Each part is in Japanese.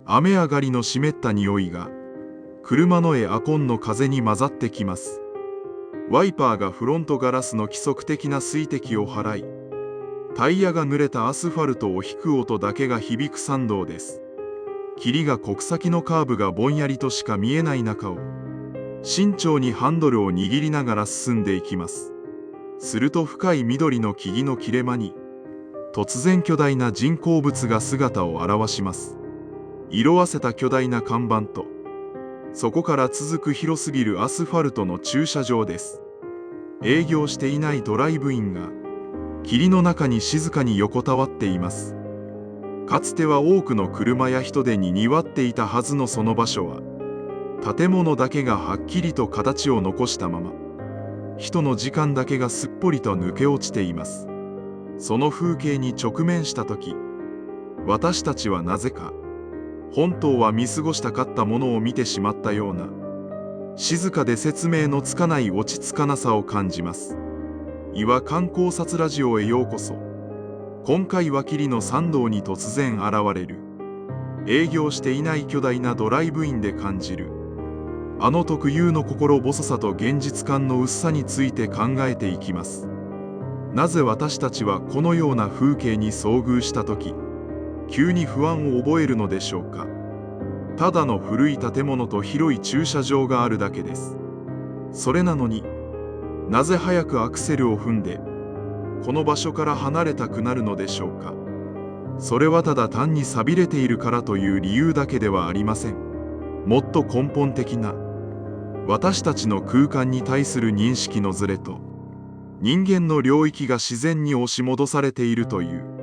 雨上がりの湿った匂いが車のエアコンの風に混ざってきます。ワイパーがフロントガラスの規則的な水滴を払い、タイヤが濡れたアスファルトを引く音だけが響く山道です。霧が小草木のカーブがぼんやりとしか見えない中を、慎重にハンドルを握りながら進んでいきます。すると深い緑の木々の切れ間に、突然巨大な人工物が姿を現します。色あせた巨大な看板と、そこから続く広すぎるアスファルトの駐車場です。営業していないドライブインが、霧の中に静かに横たわっています。かつては多くの車や人でにぎわっていたはずのその場所は、建物だけがはっきりと形を残したまま、人の時間だけがすっぽりと抜け落ちています。その風景に直面したとき、私たちはなぜか、本当は見過ごしたかったものを見てしまったような、静かで説明のつかない落ち着かなさを感じます。岩観光察ラジオへようこそ。今回は霧の山道に突然現れる、営業していない巨大なドライブインで感じる、あの特有の心細さと現実感の薄さについて考えていきます。なぜ私たちはこのような風景に遭遇したとき、急に不安を覚えるのでしょうか。ただの古い建物と広い駐車場があるだけです。それなのに、なぜ早くアクセルを踏んで、この場所から離れたくなるのでしょうか。それはただ単に寂れているからという理由だけではありません。もっと根本的な、私たちの空間に対する認識のズレと、人間の領域が自然に押し戻されているという、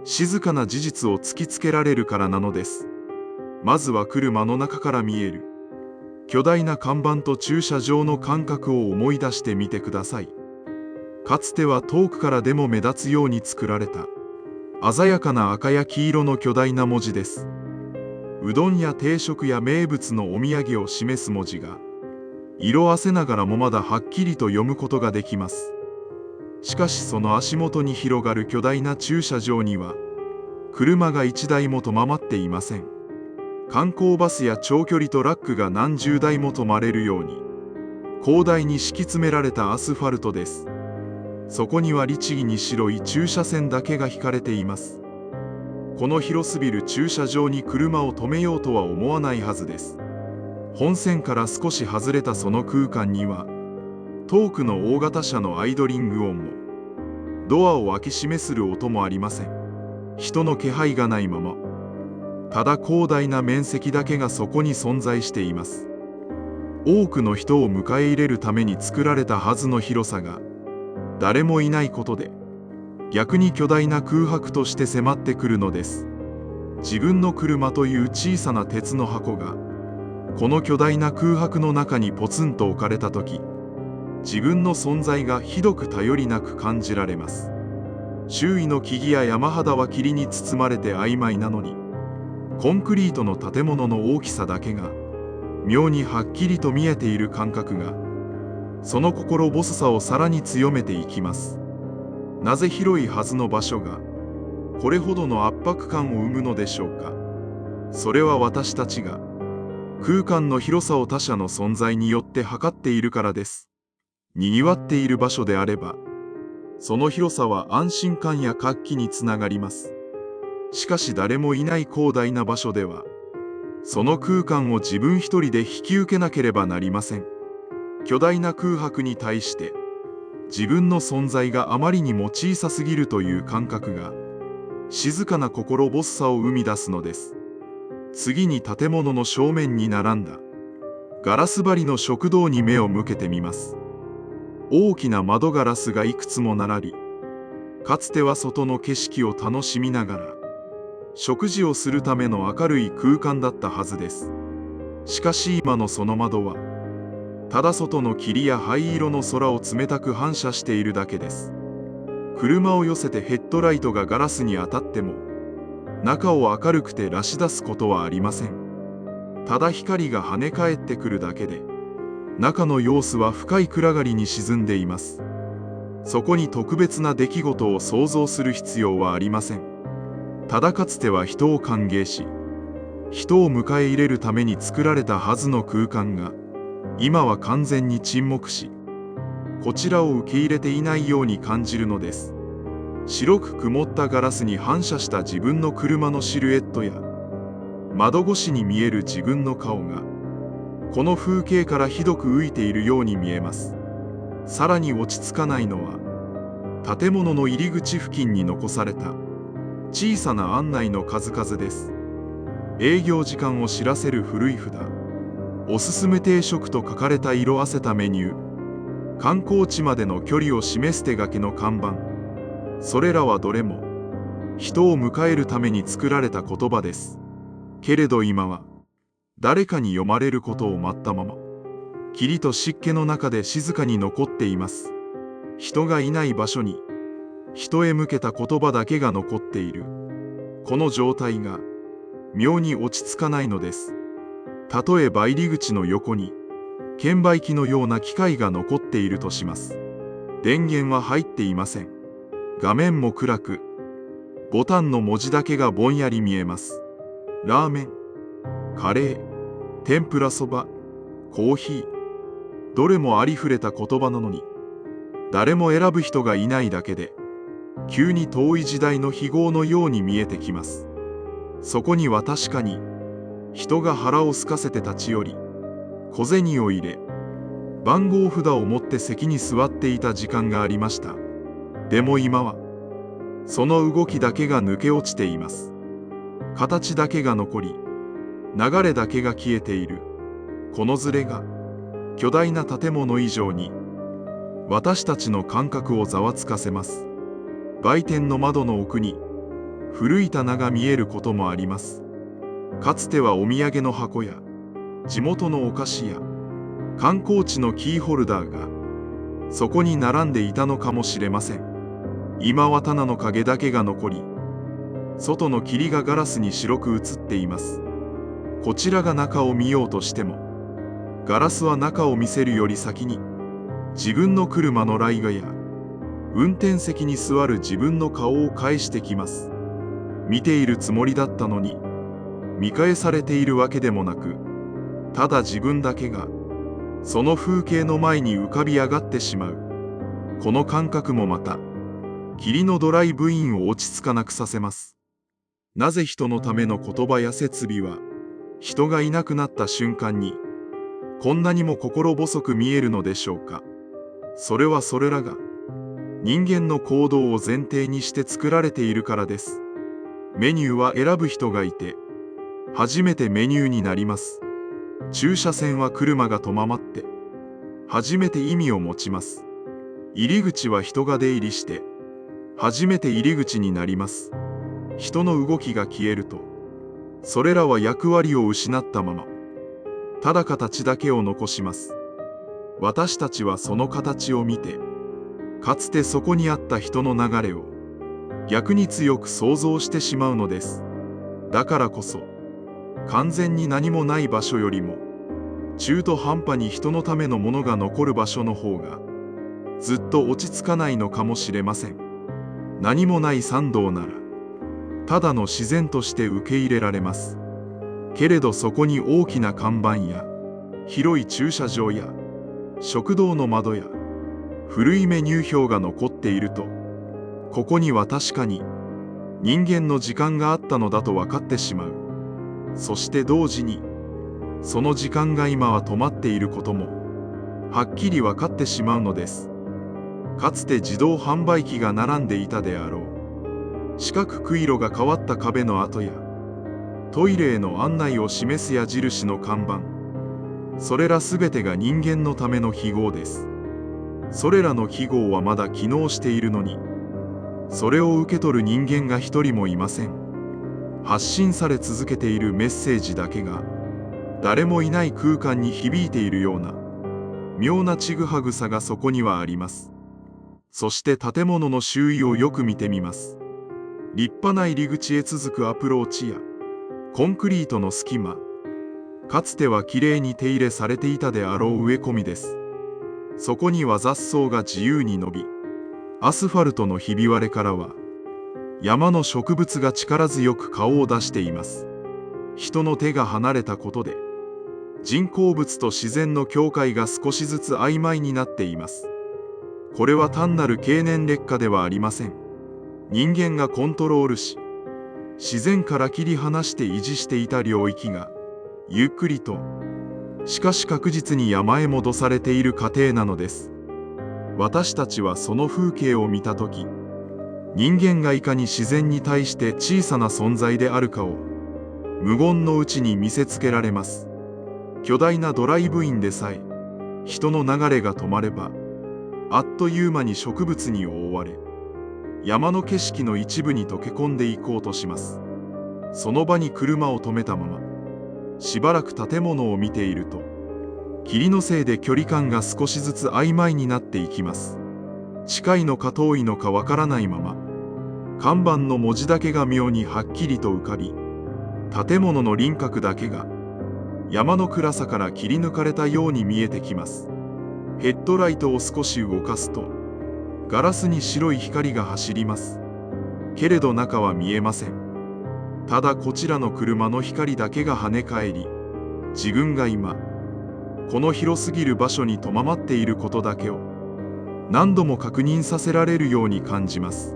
静かな事実を突きつけられるからなのです。まずは車の中から見える、巨大な看板と駐車場の感覚を思い出してみてください。かつては遠くからでも目立つように作られた、鮮やかな赤や黄色の巨大な文字です。うどんや定食や名物のお土産を示す文字が、色あせながらもまだはっきりと読むことができます。しかしその足元に広がる巨大な駐車場には、車が一台も止まっていません。観光バスや長距離トラックが何十台も止まれるように、広大に敷き詰められたアスファルトです。そこには律儀に白い駐車線だけが引かれています。この広すぎる駐車場に車を止めようとは思わないはずです。本線から少し外れたその空間には、遠くの大型車のアイドリング音も、ドアを開け閉めする音もありません。人の気配がないまま、ただ広大な面積だけがそこに存在しています。多くの人を迎え入れるために作られたはずの広さが、誰もいないことで、逆に巨大な空白として迫ってくるのです。自分の車という小さな鉄の箱が、この巨大な空白の中にポツンと置かれたとき、自分の存在がひどく頼りなく感じられます。周囲の木々や山肌は霧に包まれて曖昧なのに、コンクリートの建物の大きさだけが、妙にはっきりと見えている感覚が、その心細さをさらに強めていきます。なぜ広いはずの場所が、これほどの圧迫感を生むのでしょうか。それは私たちが、空間の広さを他者の存在によって測っているからです。にぎわっている場所であれば、その広さは安心感や活気につながります。しかし誰もいない広大な場所では、その空間を自分一人で引き受けなければなりません。巨大な空白に対して、自分の存在があまりにも小さすぎるという感覚が、静かな心細さを生み出すのです。次に建物の正面に並んだ、ガラス張りの食堂に目を向けてみます。大きな窓ガラスがいくつも並び、かつては外の景色を楽しみながら、食事をするための明るい空間だったはずです。しかし今のその窓は、ただ外の霧や灰色の空を冷たく反射しているだけです。車を寄せてヘッドライトがガラスに当たっても、中を明るく照らし出すことはありません。ただ光が跳ね返ってくるだけで、中の様子は深い暗がりに沈んでいます。そこに特別な出来事を想像する必要はありません。ただかつては人を歓迎し、人を迎え入れるために作られたはずの空間が、今は完全に沈黙し、こちらを受け入れていないように感じるのです。白く曇ったガラスに反射した自分の車のシルエットや、窓越しに見える自分の顔が、この風景からひどく浮いているように見えます。さらに落ち着かないのは、建物の入り口付近に残された小さな案内の数々です。営業時間を知らせる古い札、おすすめ定食と書かれた色あせたメニュー、観光地までの距離を示す手書きの看板、それらはどれも人を迎えるために作られた言葉です。けれど今は誰かに読まれることを待ったまま、霧と湿気の中で静かに残っています。人がいない場所に人へ向けた言葉だけが残っている。この状態が妙に落ち着かないのです。例えば入り口の横に券売機のような機械が残っているとします。電源は入っていません。画面も暗く、ボタンの文字だけがぼんやり見えます。ラーメン、カレー、天ぷらそば、コーヒー、どれもありふれた言葉なのに、誰も選ぶ人がいないだけで、急に遠い時代の非業のように見えてきます。そこには確かに、人が腹を空かせて立ち寄り、小銭を入れ、番号札を持って席に座っていた時間がありました。でも今は、その動きだけが抜け落ちています。形だけが残り、流れだけが消えている。このズレが、巨大な建物以上に、私たちの感覚をざわつかせます。売店の窓の奥に、古い棚が見えることもあります。かつてはお土産の箱や、地元のお菓子や、観光地のキーホルダーが、そこに並んでいたのかもしれません。今は棚の影だけが残り、外の霧がガラスに白く映っています。こちらが中を見ようとしても、ガラスは中を見せるより先に、自分の車のライガや、運転席に座る自分の顔を返してきます。見ているつもりだったのに、見返されているわけでもなく、ただ自分だけが、その風景の前に浮かび上がってしまう。この感覚もまた、霧のドライブインを落ち着かなくさせます。なぜ人のための言葉や設備は、人がいなくなった瞬間に、こんなにも心細く見えるのでしょうか。それはそれらが、人間の行動を前提にして作られているからです。メニューは選ぶ人がいて、初めてメニューになります。駐車線は車が止まって、初めて意味を持ちます。入り口は人が出入りして、初めて入り口になります。人の動きが消えると、それらは役割を失ったまま、ただ形だけを残します。私たちはその形を見て、かつてそこにあった人の流れを、逆に強く想像してしまうのです。だからこそ、完全に何もない場所よりも、中途半端に人のためのものが残る場所の方が、ずっと落ち着かないのかもしれません。何もない参道なら、ただの自然として受け入れられます。けれどそこに大きな看板や、広い駐車場や、食堂の窓や、古いメニュー表が残っていると、ここには確かに人間の時間があったのだと分かってしまう。そして同時に、その時間が今は止まっていることも、はっきり分かってしまうのです。かつて自動販売機が並んでいたであろう。四角く色が変わった壁の跡や、トイレへの案内を示す矢印の看板、それらすべてが人間のための記号です。それらの記号はまだ機能しているのに、それを受け取る人間が一人もいません。発信され続けているメッセージだけが、誰もいない空間に響いているような、妙なちぐはぐさがそこにはあります。そして建物の周囲をよく見てみます。立派な入り口へ続くアプローチや、コンクリートの隙間、かつてはきれいに手入れされていたであろう植え込みです。そこには雑草が自由に伸び、アスファルトのひび割れからは、山の植物が力強く顔を出しています。人の手が離れたことで、人工物と自然の境界が少しずつ曖昧になっています。これは単なる経年劣化ではありません。人間がコントロールし、自然から切り離して維持していた領域が、ゆっくりと、しかし確実に山へ戻されている過程なのです。私たちはその風景を見たとき、人間がいかに自然に対して小さな存在であるかを、無言のうちに見せつけられます。巨大なドライブインでさえ、人の流れが止まれば、あっという間に植物に覆われ、山の景色の一部に溶け込んでいこうとします。その場に車を止めたまま、しばらく建物を見ていると、霧のせいで距離感が少しずつ曖昧になっていきます。近いのか遠いのかわからないまま、看板の文字だけが妙にはっきりと浮かび、建物の輪郭だけが山の暗さから切り抜かれたように見えてきます。ヘッドライトを少し動かすと、ガラスに白い光が走ります。けれど中は見えません。ただこちらの車の光だけが跳ね返り、自分が今、この広すぎる場所にとままっていることだけを何度も確認させられるように感じます。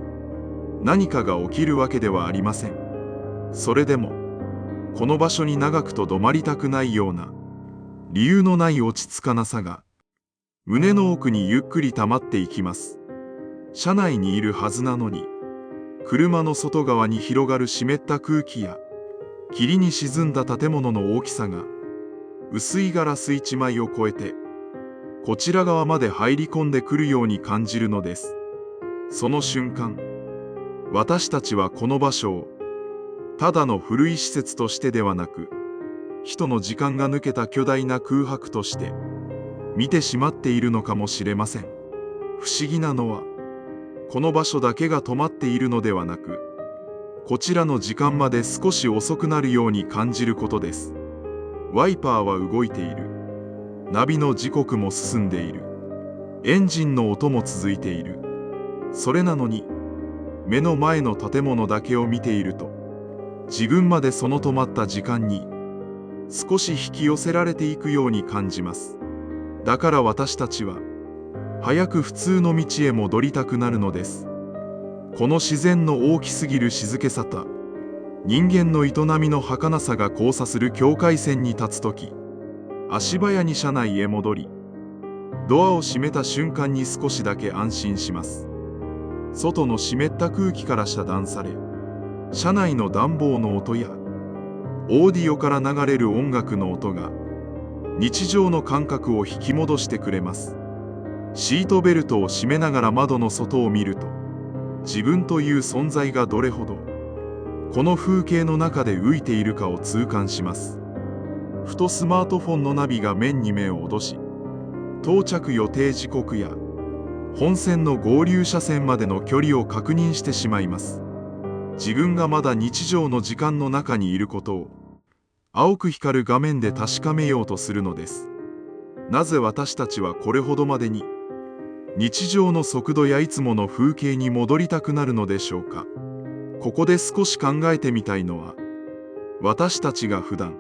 何かが起きるわけではありません。それでも、この場所に長くとどまりたくないような、理由のない落ち着かなさが、胸の奥にゆっくり溜まっていきます。車内にいるはずなのに、車の外側に広がる湿った空気や、霧に沈んだ建物の大きさが、薄いガラス一枚を越えて、こちら側まで入り込んでくるように感じるのです。その瞬間、私たちはこの場所を、ただの古い施設としてではなく、人の時間が抜けた巨大な空白として、見てしまっているのかもしれません。不思議なのは、この場所だけが止まっているのではなく、こちらの時間まで少し遅くなるように感じることです。ワイパーは動いている。ナビの時刻も進んでいる。エンジンの音も続いている。それなのに、目の前の建物だけを見ていると、自分までその止まった時間に少し引き寄せられていくように感じます。だから私たちは早く普通の道へ戻りたくなるのです。この自然の大きすぎる静けさと人間の営みの儚さが交差する境界線に立つとき、足早に車内へ戻り、ドアを閉めた瞬間に少しだけ安心します。外の湿った空気から遮断され、車内の暖房の音やオーディオから流れる音楽の音が日常の感覚を引き戻してくれます。シートベルトを締めながら窓の外を見ると、自分という存在がどれほどこの風景の中で浮いているかを痛感します。ふとスマートフォンのナビが面に目を脅し、到着予定時刻や本線の合流車線までの距離を確認してしまいます。自分がまだ日常の時間の中にいることを青く光る画面で確かめようとするのです。なぜ私たちはこれほどまでに日常の速度やいつもの風景に戻りたくなるのでしょうか。ここで少し考えてみたいのは、私たちが普段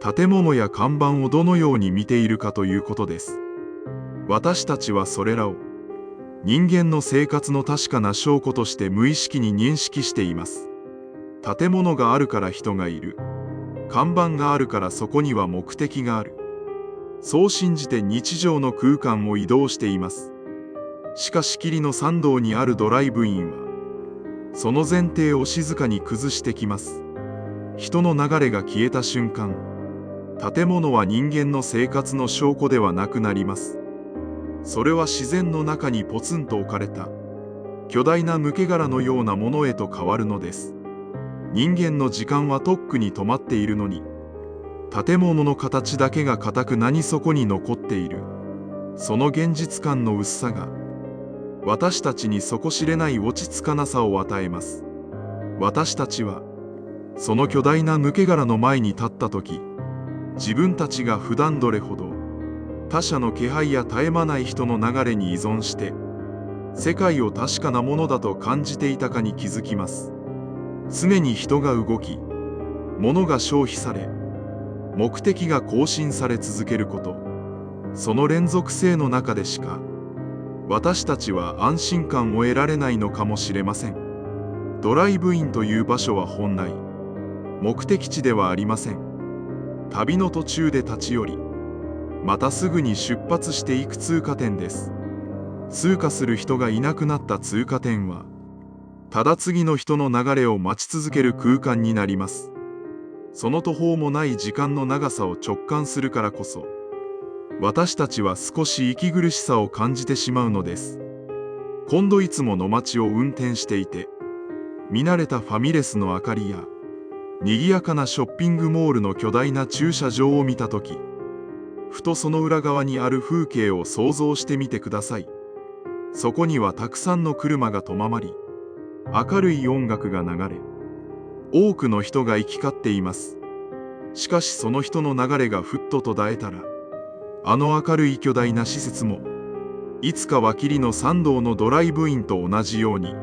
建物や看板をどのように見ているかということです。私たちはそれらを人間の生活の確かな証拠として無意識に認識しています。建物があるから人がいる。看板があるからそこには目的がある。そう信じて日常の空間を移動しています。しかし霧の参道にあるドライブインは、その前提を静かに崩してきます。人の流れが消えた瞬間、建物は人間の生活の証拠ではなくなります。それは自然の中にポツンと置かれた巨大な抜け殻のようなものへと変わるのです。人間の時間はとっくに止まっているのに、建物の形だけが固く何そこに残っている。その現実感の薄さが私たちに底知れない落ち着かなさを与えます。私たちはその巨大な抜け殻の前に立った時、自分たちが普段どれほど他者の気配や絶え間ない人の流れに依存して世界を確かなものだと感じていたかに気づきます。常に人が動き、物が消費され、目的が更新され続けること、その連続性の中でしか私たちは安心感を得られないのかもしれません。ドライブインという場所は本来目的地ではありません。旅の途中で立ち寄り、またすぐに出発していく通過点です。通過する人がいなくなった通過点は、ただ次の人の流れを待ち続ける空間になります。その途方もない時間の長さを直感するからこそ、私たちは少し息苦しさを感じてしまうのです。今度いつもの街を運転していて、見慣れたファミレスの明かりや、賑やかなショッピングモールの巨大な駐車場を見たとき、ふとその裏側にある風景を想像してみてください。そこにはたくさんの車が止まり、明るい音楽が流れ、多くの人が行き交っています。しかしその人の流れがふっと途絶えたら、あの明るい巨大な施設も、いつかはきりの参道のドライブインと同じように、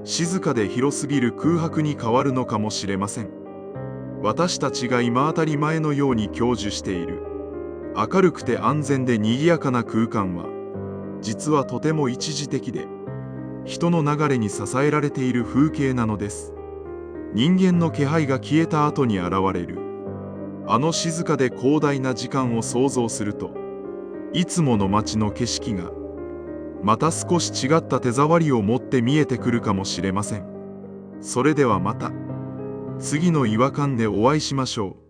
静かで広すぎる空白に変わるのかもしれません。私たちが今当たり前のように享受している、明るくて安全で賑やかな空間は、実はとても一時的で、人の流れに支えられている風景なのです。人間の気配が消えた後に現れる、あの静かで広大な時間を想像すると、いつもの街の景色が、また少し違った手触りを持って見えてくるかもしれません。それではまた、次の違和感でお会いしましょう。